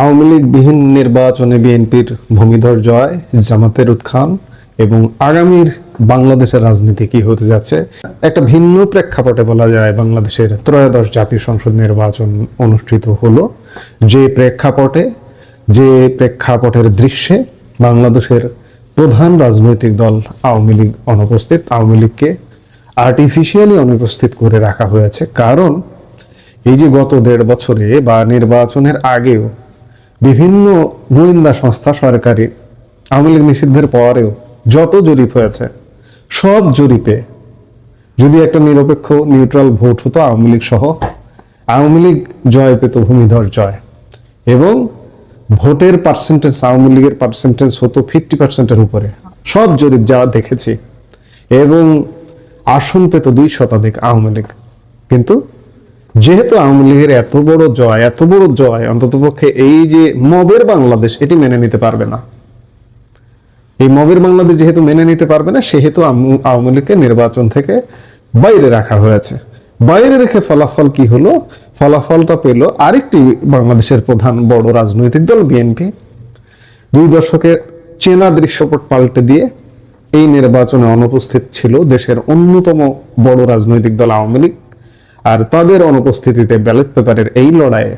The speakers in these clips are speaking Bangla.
আওয়ামী লীগবিহীন নির্বাচনে বিএনপির ভূমিধর জয়, জামাতের উত্থান এবং আগামীর বাংলাদেশের রাজনীতি কি হতে যাচ্ছে একটা ভিন্ন প্রেক্ষাপটে বলা যায়। বাংলাদেশের ত্রয়োদশ জাতীয় সংসদ নির্বাচন অনুষ্ঠিত হলো, যে প্রেক্ষাপটের দৃশ্যে বাংলাদেশের প্রধান রাজনৈতিক দল আওয়ামী লীগ অনুপস্থিত। আওয়ামী লীগকে আর্টিফিশিয়ালি অনুপস্থিত করে রাখা হয়েছে, কারণ এই যে গত 1.5 বছরে বা নির্বাচনের আগেও বিভিন্ন গোয়েন্দা সংস্থা সরকারি আওয়ামী লীগ নিষিদ্ধের পরেও যত জরিপ হয়েছে, সব জরিপে যদি একটা নিরপেক্ষ নিউট্রাল ভোট হতো আওয়ামী লীগ সহ, আওয়ামী লীগ জয় পেত ভূমিধর জয়, এবং ভোটের পার্সেন্টেজ আওয়ামী লীগের পার্সেন্টেজ হতো 50%-এর উপরে, সব জরিপ যা দেখেছি, এবং আসন পেত 2% আওয়ামী লীগ। কিন্তু যেহেতু আওয়ামী লীগের এত বড় জয় অন্ততপক্ষে এই যে মবের বাংলাদেশ এটি মেনে নিতে পারবে না। এই মবের বাংলাদেশ যেহেতু মেনে নিতে পারবে না, সেহেতু আওয়ামী লীগকে নির্বাচন থেকে বাইরে রাখা হয়েছে। বাইরে রেখে ফলাফল কি হলো? ফলাফলটা পেল আরেকটি বাংলাদেশের প্রধান বড় রাজনৈতিক দল বিএনপি। 2 দশকের চেনা দৃশ্যপট পাল্টে দিয়ে এই নির্বাচনে অনুপস্থিত ছিল দেশের অন্যতম বড় রাজনৈতিক দল আওয়ামী লীগ, আর তাদের অনুপস্থিতিতে ব্যালট পেপারের এই লড়াইয়ে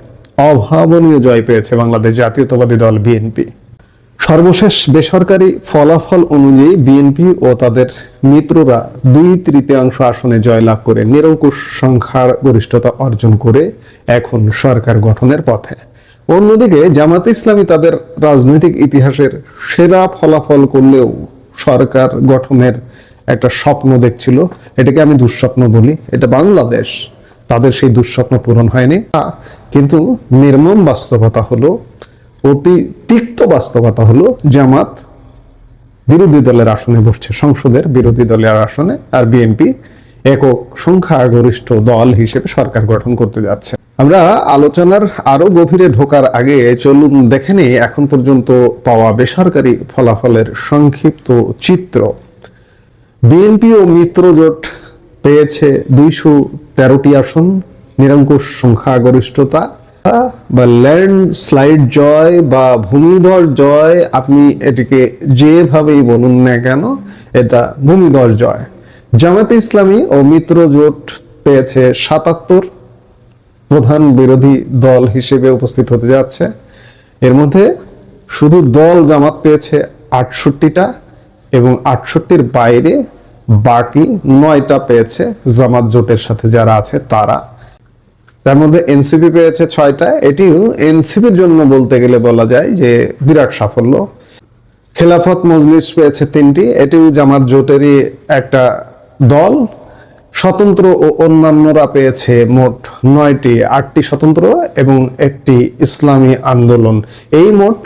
অভাবনীয় জয় পেয়েছে বাংলাদেশ জাতীয়তাবাদী দল বিএনপি। সর্বশেষ বেসরকারি ফলাফল অনুযায়ী বিএনপি ও তাদের মিত্ররা 2/3 আসনে জয়লাভ করে নিরঙ্কুশ সংখ্যাগরিষ্ঠতা অর্জন করে এখন সরকার গঠনের পথে। অন্যদিকে জামাতে ইসলামী তাদের রাজনৈতিক ইতিহাসের সেরা ফলাফল করলেও সরকার গঠনের একটা স্বপ্ন দেখছিল। এটাকে আমি দুঃস্বপ্ন বলি, এটা বাংলাদেশ, তাদের সেই দুঃস্বপ্ন পূরণ হয়নি। কিন্তু নির্মম বাস্তবতা হলো, অতি তিক্ত বাস্তবতা হলো, জামাত বিরোধী দলের আসনে বসছে, সংসদের বিরোধী দলের আসনে, আর বিএনপি একক সংখ্যাগরিষ্ঠ দল হিসেবে সরকার গঠন করতে যাচ্ছে। আমরা আলোচনার আরো গভীরে ঢোকার আগে চলুন দেখে নিই এখন পর্যন্ত পাওয়া বেসরকারি ফলাফলের সংক্ষিপ্ত চিত্র। বিএনপি ও মিত্র জোট পেয়েছে 213টি আসন, নিরঙ্কুশ সংখ্যাগরিষ্ঠতা বা ল্যান্ডস্লাইড জয় বা ভূমিধর জয়, আপনি এটিকে যেভাবেই বলুন না কেন, এটা ভূমিধর জয়। জামাতে ইসলামী ও মিত্র জোট পেয়েছে 77, প্রধান বিরোধী দল হিসেবে উপস্থিত হতে যাচ্ছে। এর মধ্যে শুধু দল জামাত পেয়েছে 68টা, এবং 68-র বাইরে বাকি 9টা পেয়েছে জামাত জোটের সাথে যারা আছে তারা। তার মধ্যে এনসিপি পেয়েছে 6টা, এটিও এনসিপির জন্য বলতে গেলে বলা যায় যে বিরাট সাফল্য। খেলাফত মজলিস পেয়েছে 3টি, এটিও জামাত জোটেরই একটা দল। স্বতন্ত্র ও অন্যান্যরা পেয়েছে মোট 9টি, 8টি স্বতন্ত্র এবং 1টি ইসলামী আন্দোলন। এই মোট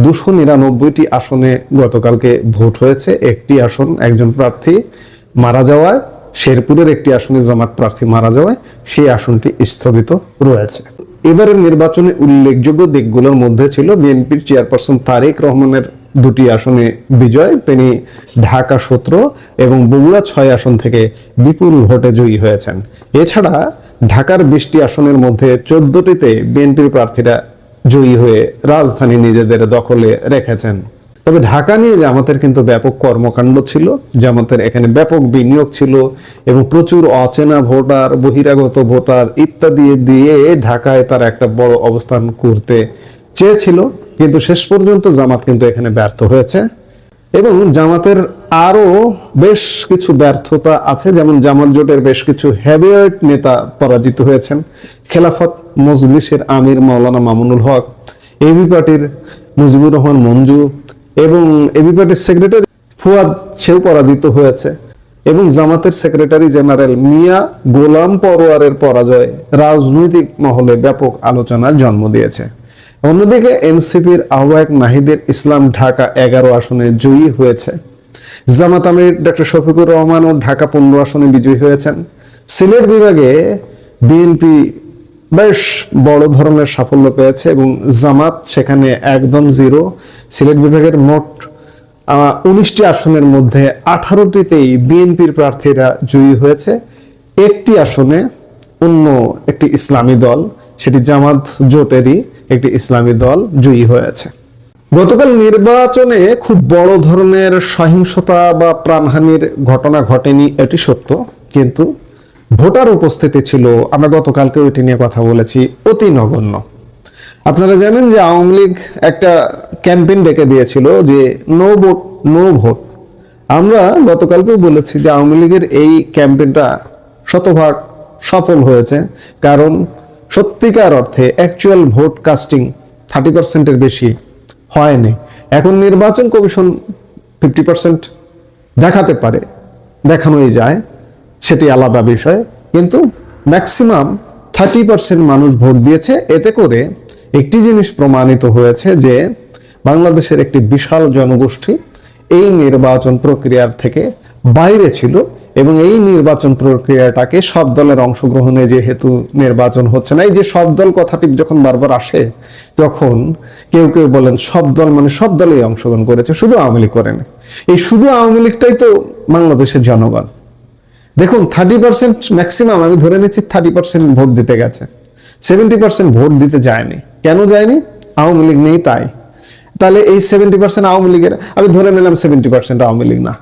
299টি আসনে গতকালকে ভোট হয়েছে। 1টি আসন একজন প্রার্থী মারা যাওয়ায়, শেরপুরের 1টি আসনে জামাত প্রার্থী মারা যাওয়ায় সেই আসনটি স্থগিত রয়েছে। এবারের নির্বাচনে উল্লেখযোগ্য দিকগুলোর মধ্যে ছিল বিএনপির চেয়ারপারসন তারেক রহমানের 2টি আসনে বিজয়। তিনি ঢাকা 17 এবং বগুড়া 6 আসন থেকে বিপুল ভোটে জয়ী হয়েছেন। এছাড়া ঢাকার 20টি আসনের মধ্যে 14টিতে বিএনপির প্রার্থীরা জয়ী হয়ে রাজধানী নিজেদের দখলে রেখেছেন। তবে ঢাকা নিয়ে জামাতের কিন্তু ব্যাপক কর্মকাণ্ড ছিল, জামাতের এখানে ব্যাপক বিনিয়োগ ছিল এবং প্রচুর অচেনা ভোটার, বহিরাগত ভোটার ইত্যাদি দিয়ে ঢাকায় তার একটা বড় অবস্থান করতে চেয়েছিল, কিন্তু শেষ পর্যন্ত জামাত কিন্তু এখানে ব্যর্থ হয়েছে। এবং জামাতের আরো বেশ কিছু ব্যর্থতা আছে, যেমন জামাত জোটের বেশ কিছু হেভিওয়েট নেতা পরাজিত হয়েছেন। খেলাফত মজলিসের আমির মাওলানা মামুনুল হক, এবি পার্টির মুজিবুর রহমান মঞ্জু এবং এবি পার্টির সেক্রেটারি ফুয়াদ, সেও পরাজিত হয়েছে। এবং জামাতের সেক্রেটারি জেনারেল মিয়া গোলাম পরোয়ারের পরাজয় রাজনৈতিক মহলে ব্যাপক আলোচনার জন্ম দিয়েছে। অন্যদিকে এনসিপির আহ্বায়ক নাহিদের ইসলাম ঢাকা 11 আসনে জয়ী হয়েছে। জামাত আমির ডক্টর শফিকুর রহমান ও ঢাকা 15 আসনে বিজয়ী হয়েছেন। সিলেট বিভাগে বিএনপি বেশ বড় ধরনের সাফল্য পেয়েছে এবং জামাত সেখানে একদম 0। সিলেট বিভাগের মোট 19টি আসনের মধ্যে 18টিতেই বিএনপির প্রার্থীরা জয়ী হয়েছে। 1টি আসনে অন্য একটি ইসলামী দল, সেটি জামাত জোটেরই একটি ইসলামী দল জয়ী হয়েছে। গতকাল নির্বাচনে খুব বড় ধরনের সহিংসতা বা প্রাণহানির ঘটনা ঘটেনি, এটি সত্য, কিন্তু ভোটার উপস্থিতি ছিল, আমরা গতকালকে এটি নিয়ে কথা বলেছি, অতি নগণ্য। আপনারা জানেন যে আওয়ামী লীগ একটা ক্যাম্পেইন ডেকে দিয়েছিল যে নো ভোট নো ভোট। আমরা গতকালকেও বলেছি যে আওয়ামী লীগের এই ক্যাম্পেইনটা শতভাগ সফল হয়েছে, কারণ সত্যিকার অর্থে অ্যাকচুয়াল ভোট কাস্টিং 30%-এর বেশি হয়নি। এখন নির্বাচন কমিশন 50% দেখাতে পারে, দেখানোই যায়, সেটি আলাদা বিষয়, কিন্তু ম্যাক্সিমাম 30% মানুষ ভোট দিয়েছে। এতে করে একটি জিনিস প্রমাণিত হয়েছে যে বাংলাদেশের একটি বিশাল জনগোষ্ঠী এই নির্বাচন প্রক্রিয়ার থেকে বাইরে ছিল, এবং এই নির্বাচন প্রক্রিয়াটাকে সব দলের অংশগ্রহণে যেহেতু নির্বাচন হচ্ছে না, এই যে সব দল কথাটি যখন বারবার আসে, তখন কেউ কেউ বলেন সব দল মানে সব দলই অংশগ্রহণ করেছে, শুধু আওয়ামী লীগ করেন। এই শুধু আওয়ামী লীগটাই তো বাংলাদেশের জনগণ। দেখুন 30% ম্যাক্সিমাম, আমি ধরে নিচ্ছি 30% ভোট দিতে গেছে, 70% ভোট দিতে যায়নি। কেন যায়নি? আওয়ামী লীগ নেই তাই। তাহলে এই 70% আওয়ামী লীগের, আমি ধরে নিলাম 70% আওয়ামী লীগ না,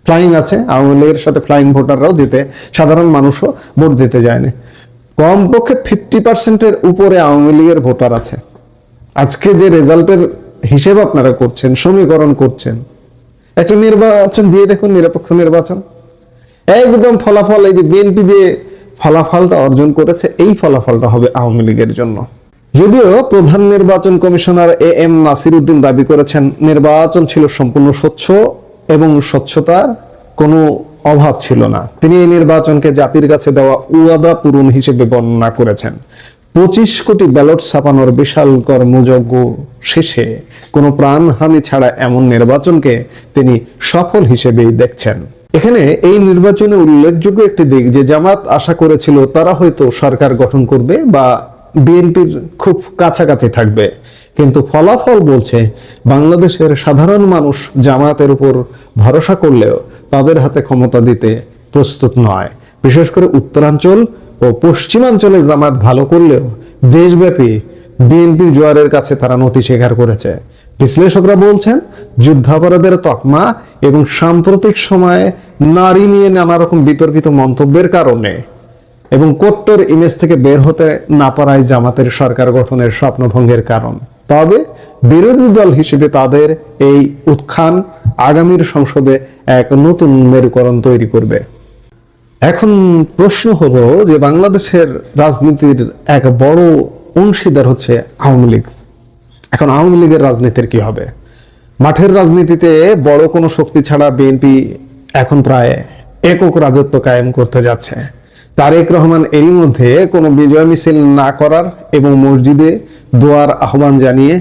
ফ্লাইং আছে, আওয়ামী লীগের সাথে ফ্লাইং ভোটাররাও দিতে, সাধারণ মানুষও ভোট দিতে যায়নি। কমপক্ষে 50%-এর উপরে আওয়ামী লীগের ভোটার আছে। আজকে যে রেজাল্টের হিসেব আপনারা করছেন, সমীকরণ করছেন, একটা নির্বাচন দিয়ে দেখুন, নিরপেক্ষ নির্বাচন, একদম ফলাফল, এই যে বিএনপি যে ফলাফলটা অর্জন করেছে, এই ফলাফলটা হবে আওয়ামী লীগের জন্য। যদিও প্রধান নির্বাচন কমিশনার AM নাসির উদ্দিন দাবি করেছেন নির্বাচন ছিল সম্পূর্ণ স্বচ্ছ এবং স্বচ্ছতার কোনো অভাব ছিল না। তিনি এই নির্বাচনকে জাতির কাছে দেওয়া ওয়াদা পূরণ হিসেবে বর্ণনা করেছেন। 25 কোটি ব্যালট ছাপানোর বিশাল কর্মযজ্ঞ শেষে কোনো প্রাণহানি ছাড়া এমন নির্বাচনকে তিনি সফল হিসেবেই দেখছেন। এখানে এই নির্বাচনে উল্লেখযোগ্য একটি দিক যে জামাত আশা করেছিল তারা হয়তো সরকার গঠন করবে বা বিএনপির খুব কাছাকাছি থাকবে, কিন্তু ফলাফল বলছে বাংলাদেশের সাধারণ মানুষ জামাতের উপর ভরসা করলেও তাদের হাতে ক্ষমতা দিতে প্রস্তুত নয়। বিশেষ করে উত্তরাঞ্চল ও পশ্চিমাঞ্চলে জামাত ভালো করলেও দেশব্যাপী বিএনপির জোয়ারের কাছে তারা নতি স্বীকার করেছে। বিশ্লেষকরা বলছেন যুদ্ধাপরাধের তকমা এবং সাম্প্রতিক সময়ে নারী নিয়ে নানা রকম বিতর্কিত মন্তব্যের কারণে এবং কট্টর ইমেজ থেকে বের হতে না পারায় জামাতের সরকার গঠনের স্বপ্নভঙ্গের কারণ। তবে বিরোধী দল হিসেবে তাদের এই উত্থান আগামীর সংসদে এক নতুন মেরুকরণ তৈরি করবে। এখন প্রশ্ন হলো যে বাংলাদেশের রাজনীতির এক বড় অংশীদার হচ্ছে আওয়ামী লীগ। এখন আওয়ামী লীগের রাজনীতির কি হবে? মাঠের রাজনীতিতে বড় কোনো শক্তি ছাড়া বিএনপি এখন প্রায় একক রাজত্ব কায়েম করতে যাচ্ছে। তারেক রহমান এরই মধ্যে কোনো বিজয় মিছিল না করার এবং মসজিদে দোয়ার আহ্বান জানিয়ে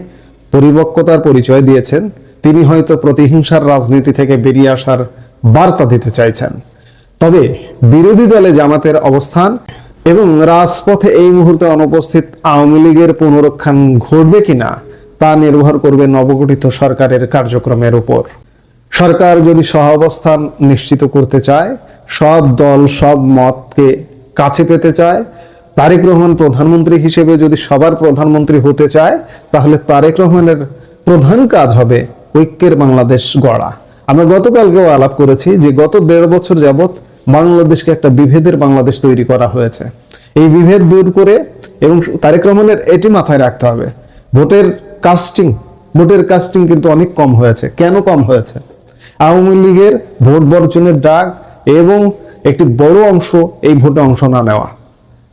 পরিপক্কতার পরিচয় দিয়েছেন। তিনি হয়তো প্রতিহিংসার রাজনীতি থেকে বেরিয়ে আসার বার্তা দিতে চাইছেন। তবে বিরোধী দলে জামাতের অবস্থান এবং রাজপথে এই মুহূর্তে অনুপস্থিত আওয়ামী লীগের পুনরুত্থান ঘটবে কিনা তা নির্ভর করবে নবগঠিত সরকারের কার্যক্রমের উপর। সরকার যদি সহাবস্থান নিশ্চিত করতে চায়, সব দল সব মতকে কাছে পেতে চায়, তারেক রহমান প্রধানমন্ত্রী হিসেবে যদি সবার প্রধানমন্ত্রী হতে চায়, তাহলে তারেক রহমানের প্রধান কাজ হবে ঐক্যের বাংলাদেশ গড়া। আমরা গতকালকেও আলাপ করেছি যে গত 1.5 বছর যাবত বাংলাদেশকে একটা বিভেদের বাংলাদেশ তৈরি করা হয়েছে। এই বিভেদ দূর করে, এবং তারেক রহমানের এটি মাথায় রাখতে হবে, ভোটের কাস্টিং কিন্তু অনেক কম হয়েছে। কেন কম হয়েছে? আওয়ামী লীগের ভোট বর্জনের ডাক এবং একটি বড় অংশ এই ভোটে অংশ না নেওয়া।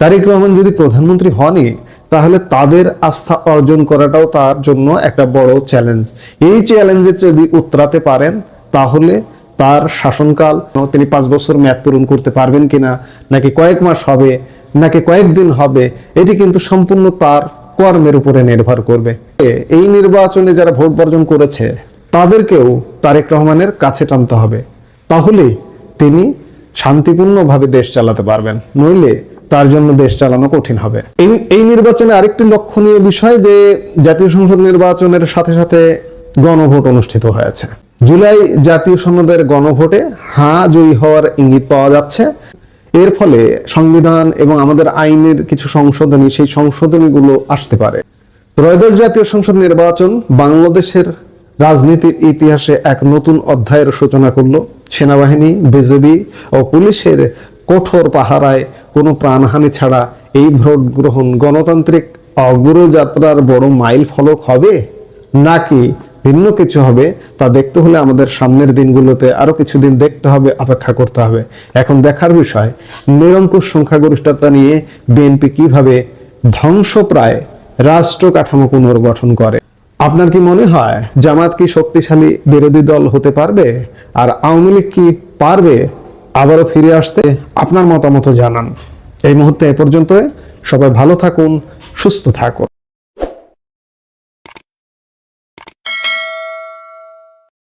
তারেক রহমান যদি প্রধানমন্ত্রী হনই, তাহলে তাদের আস্থা অর্জন করাটাও তার জন্য একটা বড় চ্যালেঞ্জ। এই চ্যালেঞ্জে যদি উতরাতে পারেন, তাহলে তার শাসনকাল, তিনি 5 বছর মেয়াদ পূরণ করতে পারবেন কিনা, নাকি কয়েক মাস হবে, নাকি কয়েকদিন হবে, এটি কিন্তু সম্পূর্ণ তার কর্মের উপরে নির্ভর করবে। এই নির্বাচনে যারা ভোট বর্জন করেছে তাদেরকেও তারেক রহমানের কাছে টানতে হবে, তাহলে তিনি শান্তিপূর্ণভাবে দেশ চালাতে পারবেন, নইলে তার জন্য দেশ চালানো কঠিন হবে। এই নির্বাচনে আরেকটি লক্ষণীয় বিষয় যে জাতীয় সংসদ নির্বাচনের সাথে সাথে গণভোট অনুষ্ঠিত হয়েছে। জুলাই জাতীয় সনদের গণভোটে জয়ী হওয়ার ইঙ্গিত পাওয়া যাচ্ছে। এর ফলে সংবিধান এবং আমাদের আইনের কিছু সংশোধনী, সেই সংশোধনীগুলো আসতে পারে। ত্রয়োদশ জাতীয় সংসদ নির্বাচন বাংলাদেশের রাজনীতির ইতিহাসে এক নতুন অধ্যায়ের সূচনা করলো। সেনাবাহিনী, বিজিবি ও পুলিশের কঠোর পাহারায় কোনো প্রাণহানি ছাড়া এই ভোট গ্রহণ গণতান্ত্রিক অগ্রযাত্রার বড় মাইল ফলক হবে নাকি ভিন্ন কিছু হবে, তা দেখতে হলে আমাদের সামনের দিনগুলোতে আরো কিছুদিন দেখতে হবে, অপেক্ষা করতে হবে। এখন দেখার বিষয়, নিরঙ্কুশ সংখ্যাগরিষ্ঠতা নিয়ে বিএনপি কিভাবে ধ্বংসপ্রায় রাষ্ট্র কাঠামো পুনর্গঠন করে। আপনার কি মনে হয় জামাত কি শক্তিশালী বিরোধী দল হতে পারবে, আর আওয়ামী লীগ কি পারবে আবারও ফিরে আসতে? আপনার মতামত জানান। এই মুহূর্তে এ পর্যন্ত। সবাই ভালো থাকুন, সুস্থ থাকুন।